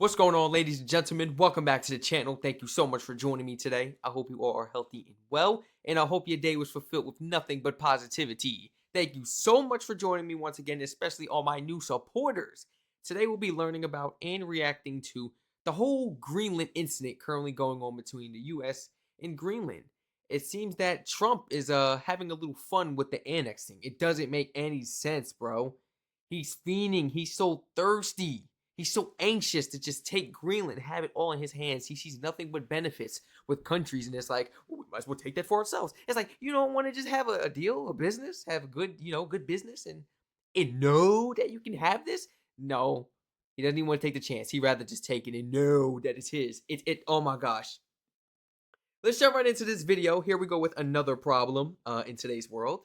What's going on, ladies and gentlemen? Welcome back to the channel. Thank you so much for joining me today. I hope you all are healthy and well, and I hope your day was fulfilled with nothing but positivity. Thank you so much for joining me once again, especially all my new supporters. Today we'll be learning about and reacting to the whole Greenland incident currently going on between the US and Greenland. It seems that Trump is having a little fun with the annexing. It doesn't make any sense, bro. He's fiending. He's so thirsty. He's so anxious to just take Greenland, have it all in his hands. He sees nothing but benefits with countries, and it's like, oh, we might as well take that for ourselves. It's like, you don't want to just have a deal, a business, have a good, good business, and know that you can have this. No, he doesn't even want to take the chance. He'd rather just take it and know that it's his. Oh my gosh. Let's jump right into this video. Here we go with another problem in today's world.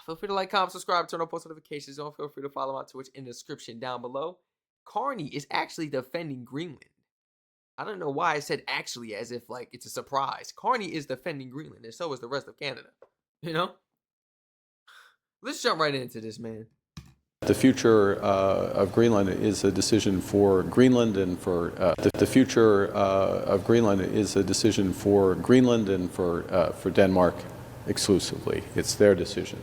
Feel free to like, comment, subscribe, turn on post notifications. Don't feel free to follow my Twitch in the description down below. Carney is actually defending Greenland. I don't know why I said actually as if like it's a surprise. Carney is defending Greenland, and so is the rest of Canada. You know? Let's jump right into this, man. The future of Greenland is a decision for Greenland and for the future of Greenland is a decision for Greenland and for Denmark exclusively. It's their decision.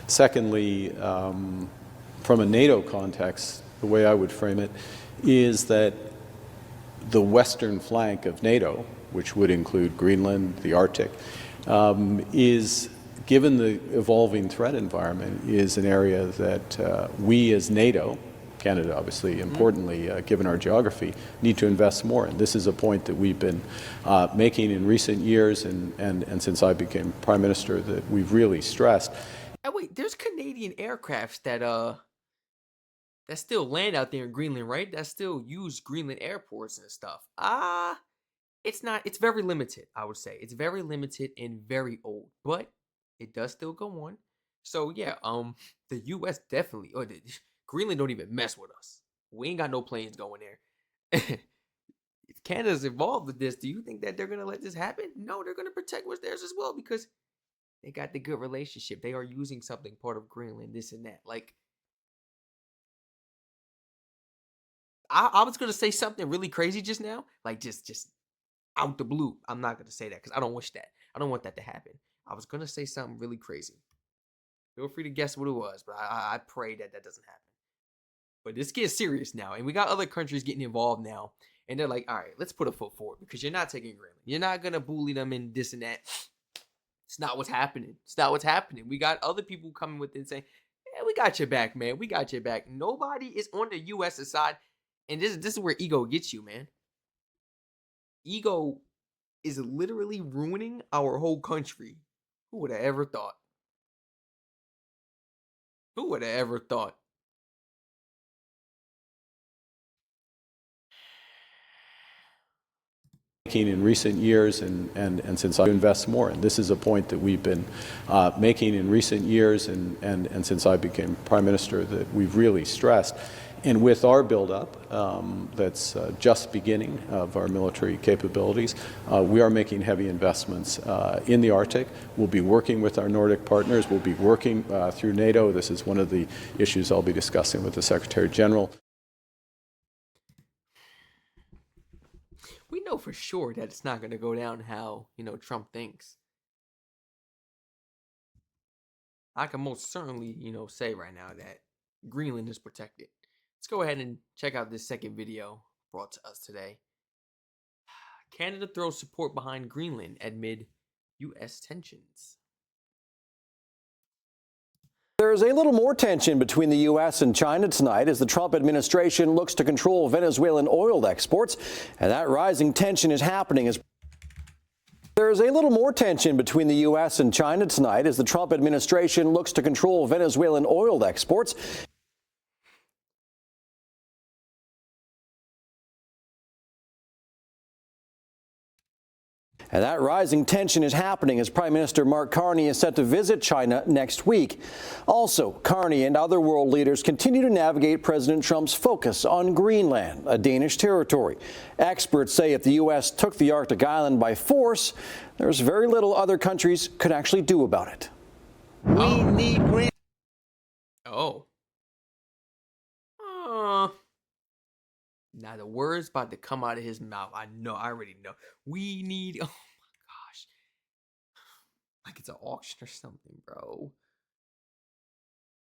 Secondly, from a NATO context, the way I would frame it is that the western flank of NATO, which would include Greenland, the Arctic, is, given the evolving threat environment, is an area that we as NATO, Canada obviously importantly, given our geography, need to invest more in. This is a point that we've been making in recent years and since I became Prime Minister that we've really stressed. Oh, wait, there's Canadian aircrafts that still land out there in Greenland, right? That still use Greenland airports and stuff. It's very limited, I would say. It's very limited and very old, but it does still go on. So yeah, the US definitely, Greenland don't even mess with us. We ain't got no planes going there. If Canada's involved with this, do you think that they're gonna let this happen? No, they're gonna protect what's theirs as well because they got the good relationship. They are using something part of Greenland, this and that. Like, I was gonna say something really crazy just now, like just out the blue. I'm not gonna say that because I don't wish that. I don't want that to happen. I was gonna say something really crazy. Feel free to guess what it was, but I pray that doesn't happen. But this gets serious now, and we got other countries getting involved now, and they're like, all right, let's put a foot forward because you're not taking Greenland. You're not gonna bully them in this and that. It's not what's happening. It's not what's happening. We got other people coming with it and saying, yeah, we got your back, man. We got your back. Nobody is on the U.S.'s side. And this is where ego gets you, man. Ego is literally ruining our whole country. Who would have ever thought? Who would have ever thought? In recent years and since I invest more, and this is a point that we've been making in recent years and since I became Prime Minister that we've really stressed. And with our buildup that's just beginning of our military capabilities, we are making heavy investments in the Arctic. We'll be working with our Nordic partners. We'll be working through NATO. This is one of the issues I'll be discussing with the Secretary General. We know for sure that it's not going to go down how, Trump thinks. I can most certainly, say right now that Greenland is protected. Let's go ahead and check out this second video brought to us today. Canada throws support behind Greenland amid U.S. tensions. There's a little more tension between the U.S. and China tonight as the Trump administration looks to control Venezuelan oil exports, and that rising tension is happening as there's a little more tension between the U.S. and China tonight as the Trump administration looks to control Venezuelan oil exports. And that rising tension is happening as Prime Minister Mark Carney is set to visit China next week. Also, Carney and other world leaders continue to navigate President Trump's focus on Greenland, a Danish territory. Experts say if the U.S. took the Arctic island by force, there's very little other countries could actually do about it. We need Greenland. Oh. Now the words about to come out of his mouth. I know. I already know. We need. Oh my gosh. Like it's an auction or something, bro.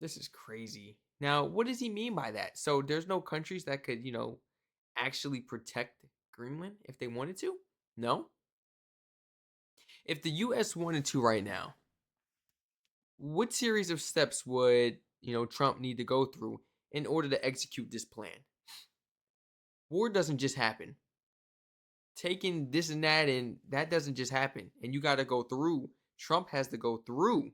This is crazy. Now, what does he mean by that? So there's no countries that could, actually protect Greenland if they wanted to? No? If the US wanted to right now, what series of steps would, Trump need to go through in order to execute this plan? War doesn't just happen. Taking this and that doesn't just happen. And you got to go through. Trump has to go through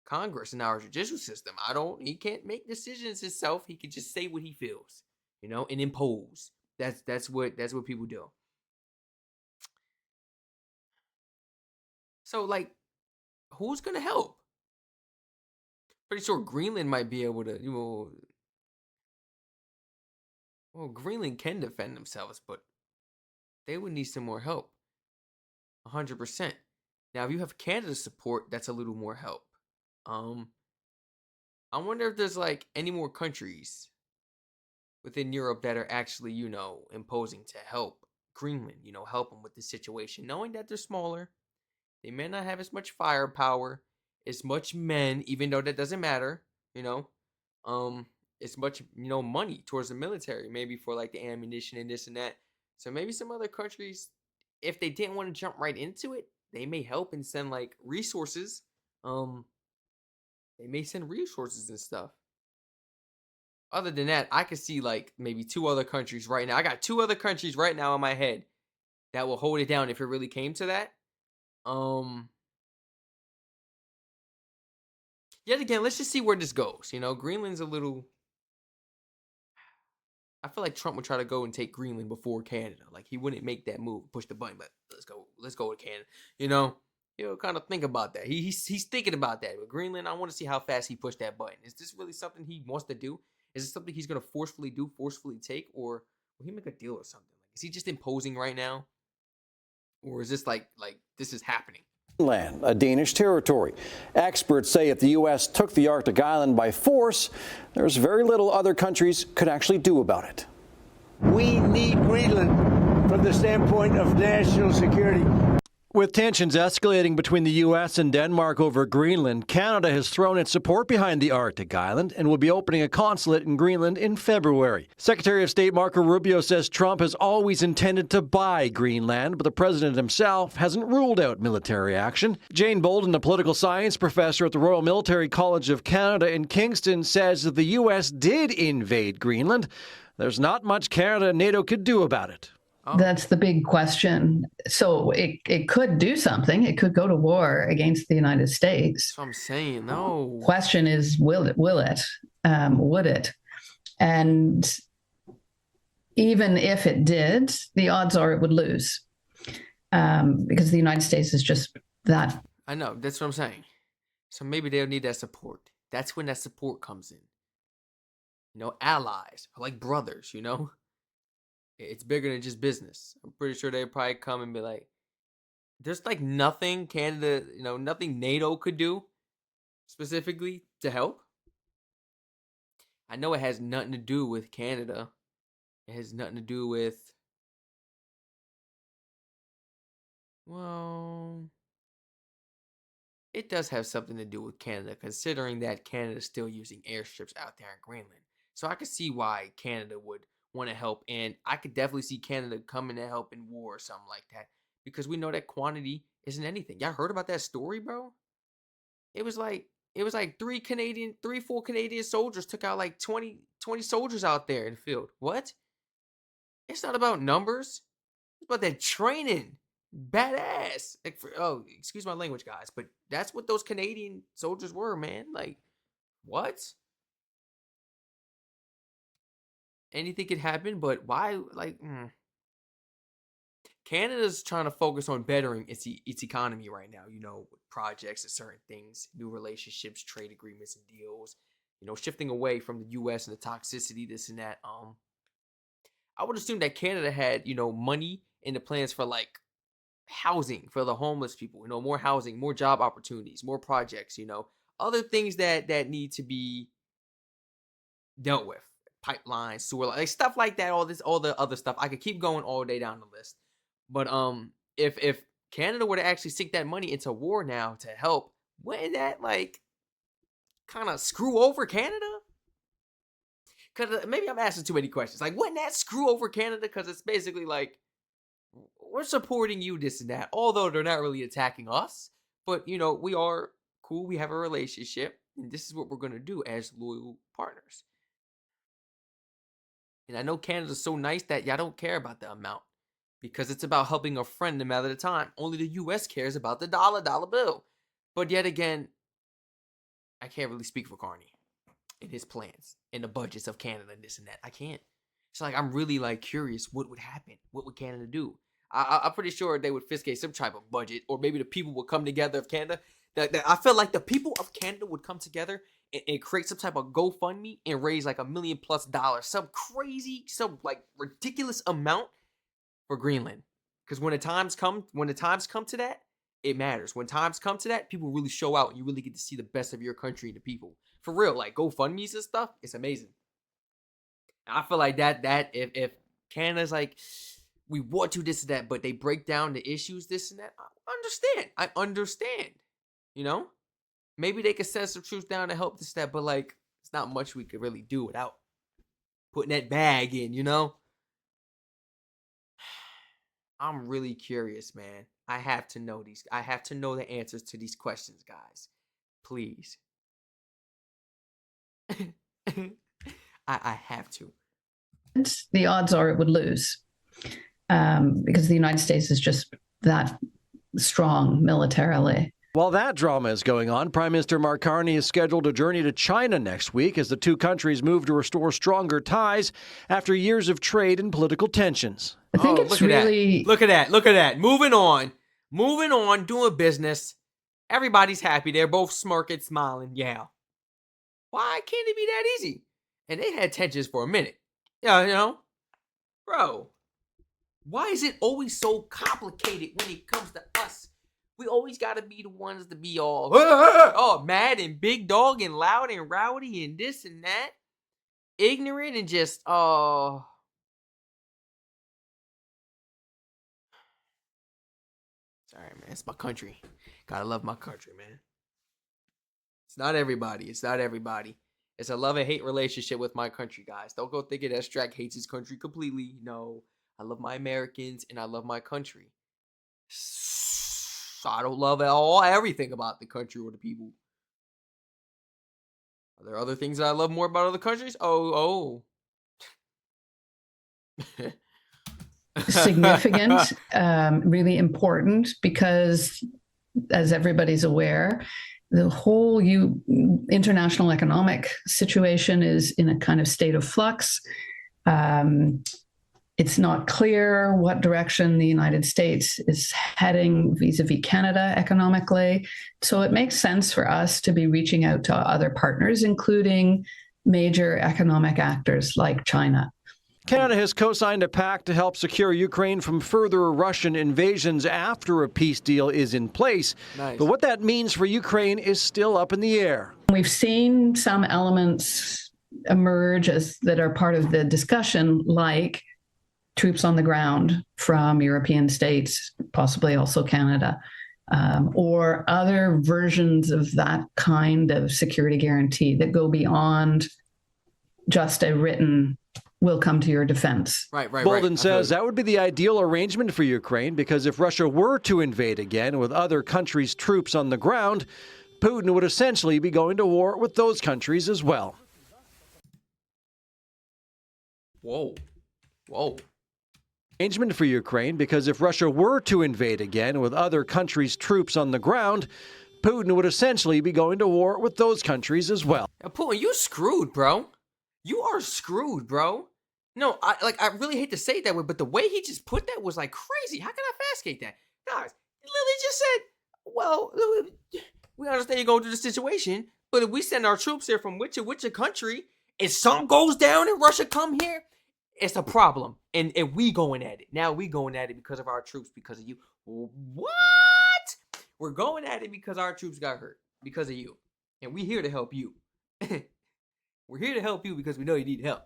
Congress and our judicial system. He can't make decisions himself. He can just say what he feels, and impose. That's what people do. So like, who's gonna help? Pretty sure Greenland might be able to, well, Greenland can defend themselves, but they would need some more help. 100%. Now, if you have Canada's support, that's a little more help. I wonder if there's like any more countries within Europe that are actually, imposing to help Greenland, help them with the situation, knowing that they're smaller. They may not have as much firepower, as much men, even though that doesn't matter, as much, money towards the military, maybe for like the ammunition and this and that. So maybe some other countries, if they didn't want to jump right into it, they may help and send like resources. They may send resources and stuff. Other than that, I could see like maybe 2 other countries right now. I got 2 other countries right now in my head that will hold it down if it really came to that. Yet again, let's just see where this goes. Greenland's a little. I feel like Trump would try to go and take Greenland before Canada. Like he wouldn't make that move, push the button, but let's go with Canada. He'll kind of think about that. He's thinking about that. With Greenland, I want to see how fast he pushed that button. Is this really something he wants to do? Is this something he's gonna forcefully take, or will he make a deal or something? Like, is he just imposing right now, or is this like this is happening? Greenland, a Danish territory. Experts say if the U.S. took the Arctic island by force, there's very little other countries could actually do about it. We need Greenland from the standpoint of national security. With tensions escalating between the U.S. and Denmark over Greenland, Canada has thrown its support behind the Arctic island and will be opening a consulate in Greenland in February. Secretary of State Marco Rubio says Trump has always intended to buy Greenland, but the president himself hasn't ruled out military action. Jane Bolden, a political science professor at the Royal Military College of Canada in Kingston, says that the U.S. did invade Greenland. There's not much Canada and NATO could do about it. Oh. That's the big question. So it could do something. It could go to war against the United States. That's what I'm saying. No. Question is, will it? Would it? And even if it did, the odds are it would lose because the United States is just that. I know. That's what I'm saying. So maybe they'll need that support. That's when that support comes in. Allies, like brothers, It's bigger than just business. I'm pretty sure they'd probably come and be like, there's like nothing Canada, nothing NATO could do specifically to help. I know it has nothing to do with Canada. It has nothing to do with, well, it does have something to do with Canada, considering that Canada's still using airstrips out there in Greenland. So I could see why Canada would want to help, and I could definitely see Canada coming to help in war or something like that, because we know that quantity isn't anything. Y'all heard about that story, bro? It was like 4 Canadian soldiers took out like 20 soldiers out there in the field. What? It's not about numbers. It's about that training. Badass. Excuse my language, guys, but that's what those Canadian soldiers were, man. Like, what? Anything could happen, but why? Canada's trying to focus on bettering its economy right now, with projects and certain things, new relationships, trade agreements and deals, shifting away from the U.S. and the toxicity, this and that. I would assume that Canada had, money in the plans for like housing for the homeless people, more housing, more job opportunities, more projects, other things that need to be dealt with. pipelines, sewer, like stuff like that. All the other stuff. I could keep going all day down the list. But if Canada were to actually sink that money into war now to help, wouldn't that like kind of screw over Canada? Because maybe I'm asking too many questions. Like, wouldn't that screw over Canada? Because it's basically like, we're supporting you, this and that. Although they're not really attacking us. But, you know, we are cool. We have a relationship. And this is what we're going to do as loyal partners. And I know Canada's so nice that y'all don't care about the amount. Because it's about helping a friend no matter the time. Only the U.S. cares about the dollar bill. But yet again, I can't really speak for Carney and his plans and the budgets of Canada and this and that. I can't. It's like, I'm really like curious what would happen. What would Canada do? I'm pretty sure they would fiscate some type of budget, or maybe the people would come together of Canada. I feel like the people of Canada would come together and create some type of GoFundMe and raise like $1 million+, some crazy, some like ridiculous amount for Greenland. Because when the times come to that, it matters. When times come to that, people really show out and you really get to see the best of your country and the people. For real, like GoFundMe's and stuff, it's amazing. I feel like that if Canada's like, we want to this and that, but they break down the issues, this and that, I understand. You know? Maybe they could send some troops down to help this and that, but like, it's not much we could really do without putting that bag in, you know? I'm really curious, man. I have to know the answers to these questions, guys. Please. I have to. The odds are it would lose because the United States is just that strong militarily. While that drama is going on, Prime Minister Mark Carney is scheduled to journey to China next week as the two countries move to restore stronger ties after years of trade and political tensions. I think it's really... Look at that. Moving on, doing business. Everybody's happy. They're both smirking, smiling. Yeah. Why can't it be that easy? And they had tensions for a minute. Yeah, you know? Bro, why is it always so complicated when it comes to us? We always got to be the ones to be all mad and big dog and loud and rowdy and this and that. Ignorant and just, Sorry, man. It's my country. Gotta love my country, man. It's not everybody. It's a love and hate relationship with my country, guys. Don't go thinking that Strac hates his country completely. No. I love my Americans and I love my country. So I don't love everything about the country or the people. Are there other things that I love more about other countries? Oh. Significant, really important, because as everybody's aware, the whole international economic situation is in a kind of state of flux. It's not clear what direction the United States is heading vis-a-vis Canada economically. So it makes sense for us to be reaching out to other partners, including major economic actors like China. Canada has co-signed a pact to help secure Ukraine from further Russian invasions after a peace deal is in place. Nice. But what that means for Ukraine is still up in the air. We've seen some elements emerge that are part of the discussion, like troops on the ground from European states, possibly also Canada, or other versions of that kind of security guarantee that go beyond just a written will come to your defense. Right. Bolden says that would be the ideal arrangement for Ukraine, because if Russia were to invade again with other countries' troops on the ground, Putin would essentially be going to war with those countries as well. Whoa. Arrangement for Ukraine, because if Russia were to invade again with other countries' troops on the ground, Putin would essentially be going to war with those countries as well. Putin, you screwed, bro. You are screwed, bro. No, I really hate to say it that way, but the way he just put that was like crazy. How can I fastgate that? Guys, he literally just said, well, we understand you're going through the situation, but if we send our troops here from which country, if something goes down and Russia come here, it's a problem. And we going at it. Now we going at it because of our troops, because of you. What? We're going at it because our troops got hurt, because of you. And we here to help you. We're here to help you because we know you need help.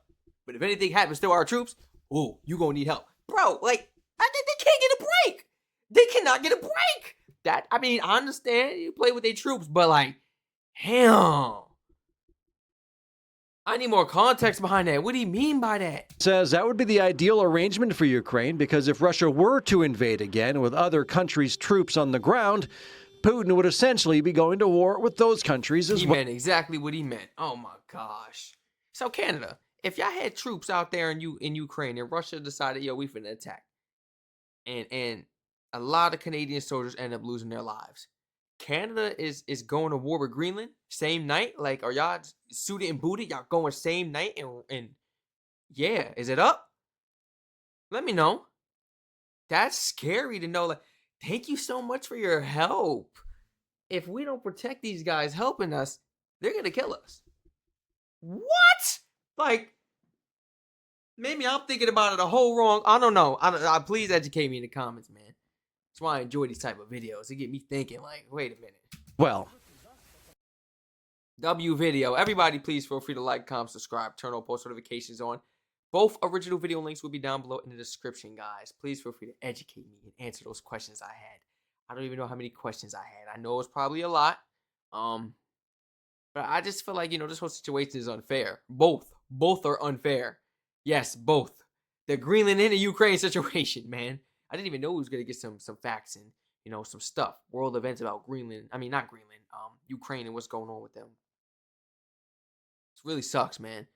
But if anything happens to our troops, oh, you gonna need help. Bro, like, I think they can't get a break. They cannot get a break. I mean, I understand you play with their troops, but like, damn. I need more context behind that. What do you mean by that? Says that would be the ideal arrangement for Ukraine because if Russia were to invade again with other countries' troops on the ground, Putin would essentially be going to war with those countries as He well. meant exactly what he meant. Oh my gosh. So Canada, if y'all had troops out there in Ukraine and Russia decided, yo, we finna attack, and a lot of Canadian soldiers end up losing their lives. Canada is going to war with Greenland same night. Like, are y'all suited and booted? Y'all going same night and yeah, is it up? Let me know. That's scary to know. Like, thank you so much for your help. If we don't protect these guys helping us, they're gonna kill us. What? Like, maybe I'm thinking about it a whole wrong. I don't know. Please educate me in the comments, man. That's why I enjoy these type of videos. They get me thinking, like, wait a minute. Well, W video. Everybody, please feel free to like, comment, subscribe, turn on post notifications on. Both original video links will be down below in the description, guys. Please feel free to educate me and answer those questions I had. I don't even know how many questions I had. I know it was probably a lot. But I just feel like, this whole situation is unfair. Both are unfair. Yes, both. The Greenland and the Ukraine situation, man. I didn't even know we was gonna get some facts and some stuff, world events about Greenland. I mean, not Greenland, Ukraine and what's going on with them. It really sucks, man.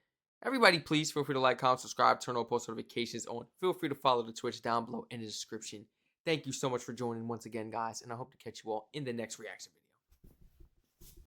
Everybody, please feel free to like, comment, subscribe, turn on post notifications on. Feel free to follow the Twitch down below in the description. Thank you so much for joining once again, guys, and I hope to catch you all in the next reaction video.